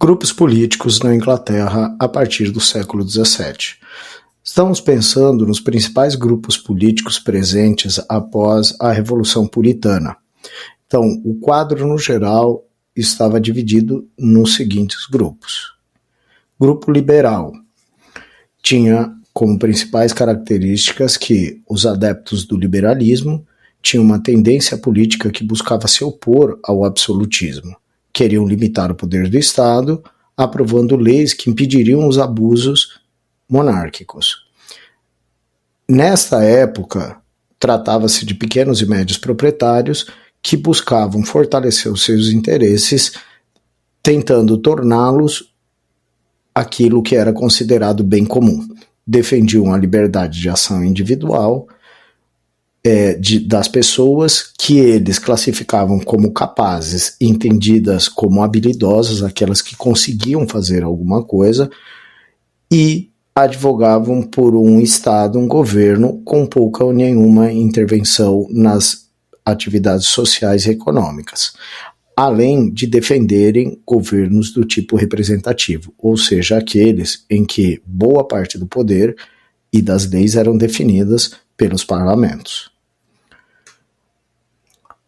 Grupos políticos na Inglaterra a partir do século XVII. Estamos pensando nos principais grupos políticos presentes após a Revolução Puritana. Então, o quadro no geral estava dividido nos seguintes grupos. Grupo liberal tinha como principais características que os adeptos do liberalismo tinham uma tendência política que buscava se opor ao absolutismo. Queriam limitar o poder do Estado, aprovando leis que impediriam os abusos monárquicos. Nesta época, tratava-se de pequenos e médios proprietários que buscavam fortalecer os seus interesses, tentando torná-los aquilo que era considerado bem comum. Defendiam a liberdade de ação individual das pessoas, que eles classificavam como capazes, entendidas como habilidosas, aquelas que conseguiam fazer alguma coisa, e advogavam por um Estado, um governo com pouca ou nenhuma intervenção nas atividades sociais e econômicas, além de defenderem governos do tipo representativo, ou seja, aqueles em que boa parte do poder e das leis eram definidas pelos parlamentos.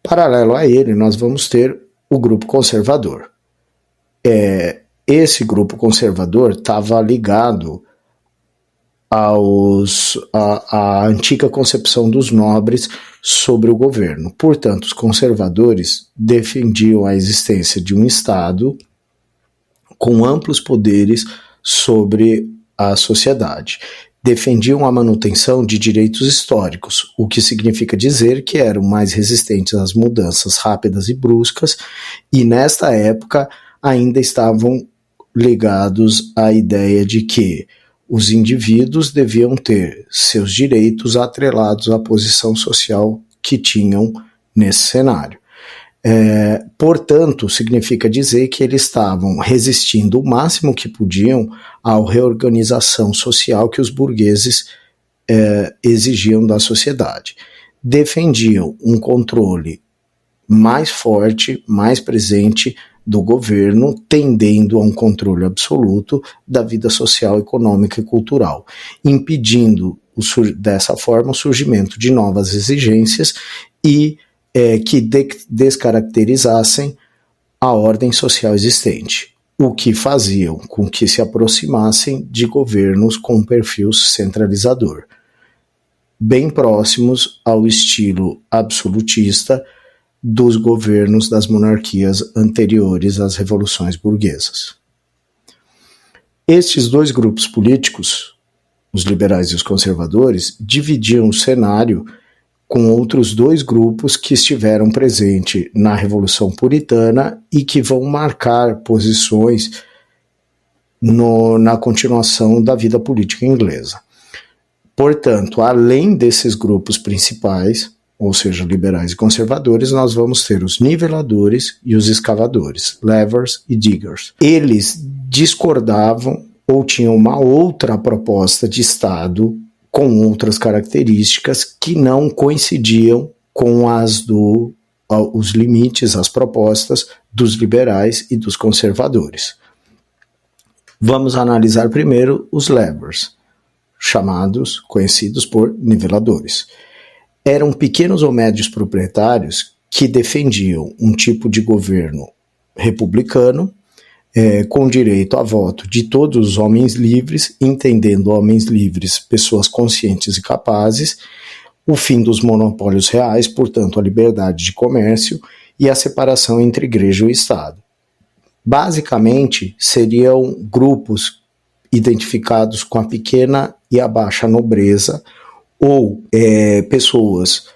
Paralelo a ele, nós vamos ter o grupo conservador. Esse grupo conservador estava ligado à antiga concepção dos nobres sobre o governo. Portanto, os conservadores defendiam a existência de um Estado com amplos poderes sobre a sociedade. Defendiam a manutenção de direitos históricos, o que significa dizer que eram mais resistentes às mudanças rápidas e bruscas, e nesta época ainda estavam ligados à ideia de que os indivíduos deviam ter seus direitos atrelados à posição social que tinham nesse cenário. Portanto, significa dizer que eles estavam resistindo o máximo que podiam à reorganização social que os burgueses exigiam da sociedade. Defendiam um controle mais forte, mais presente do governo, tendendo a um controle absoluto da vida social, econômica e cultural, impedindo dessa forma o surgimento de novas exigências e que descaracterizassem a ordem social existente, o que faziam com que se aproximassem de governos com um perfil centralizador, bem próximos ao estilo absolutista dos governos das monarquias anteriores às revoluções burguesas. Estes dois grupos políticos, os liberais e os conservadores, dividiam o cenário com outros dois grupos que estiveram presentes na Revolução Puritana e que vão marcar posições na continuação da vida política inglesa. Portanto, além desses grupos principais, ou seja, liberais e conservadores, nós vamos ter os niveladores e os escavadores, levers e diggers. Eles discordavam ou tinham uma outra proposta de Estado com outras características que não coincidiam com os limites, as propostas dos liberais e dos conservadores. Vamos analisar primeiro os levers, conhecidos por niveladores. Eram pequenos ou médios proprietários que defendiam um tipo de governo republicano, com direito a voto de todos os homens livres, entendendo homens livres pessoas conscientes e capazes, o fim dos monopólios reais, portanto a liberdade de comércio e a separação entre igreja e Estado. Basicamente, seriam grupos identificados com a pequena e a baixa nobreza, ou pessoas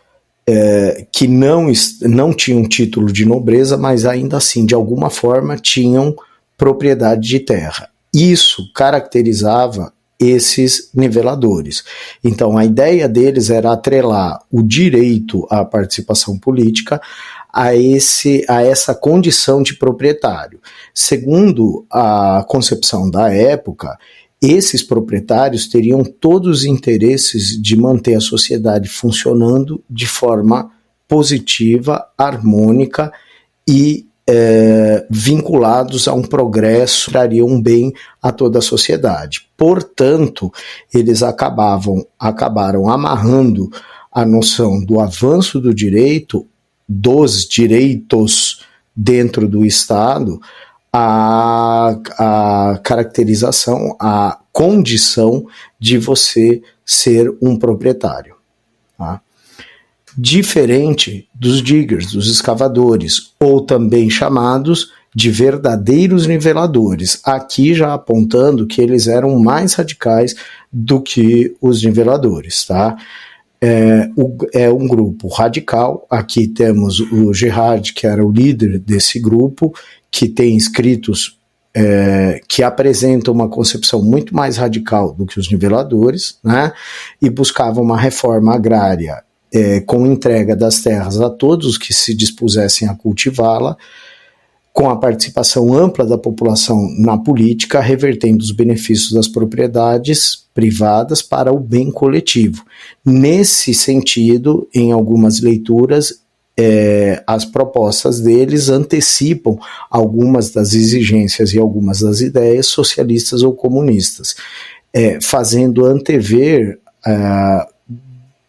que não tinham título de nobreza, mas ainda assim, de alguma forma, tinham propriedade de terra. Isso caracterizava esses niveladores. Então, a ideia deles era atrelar o direito à participação política a essa condição de proprietário. Segundo a concepção da época, esses proprietários teriam todos os interesses de manter a sociedade funcionando de forma positiva, harmônica e vinculados a um progresso que traria um bem a toda a sociedade. Portanto, eles acabaram amarrando a noção do avanço do direito, dos direitos dentro do Estado, a caracterização, a condição de você ser um proprietário. Tá? Diferente dos diggers, dos escavadores, ou também chamados de verdadeiros niveladores, aqui já apontando que eles eram mais radicais do que os niveladores, tá? É um grupo radical, aqui temos o Gerard, que era o líder desse grupo, que tem escritos que apresentam uma concepção muito mais radical do que os niveladores, né? E buscava uma reforma agrária com entrega das terras a todos que se dispusessem a cultivá-la, com a participação ampla da população na política, revertendo os benefícios das propriedades privadas para o bem coletivo. Nesse sentido, em algumas leituras, as propostas deles antecipam algumas das exigências e algumas das ideias socialistas ou comunistas, fazendo antever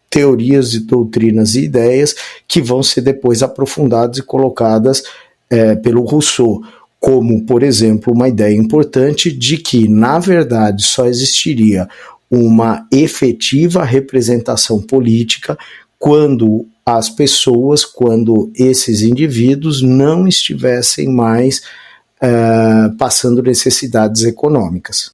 teorias e doutrinas e ideias que vão ser depois aprofundadas e colocadas pelo Rousseau, como, por exemplo, uma ideia importante de que, na verdade, só existiria uma efetiva representação política quando as pessoas, quando esses indivíduos não estivessem mais passando necessidades econômicas.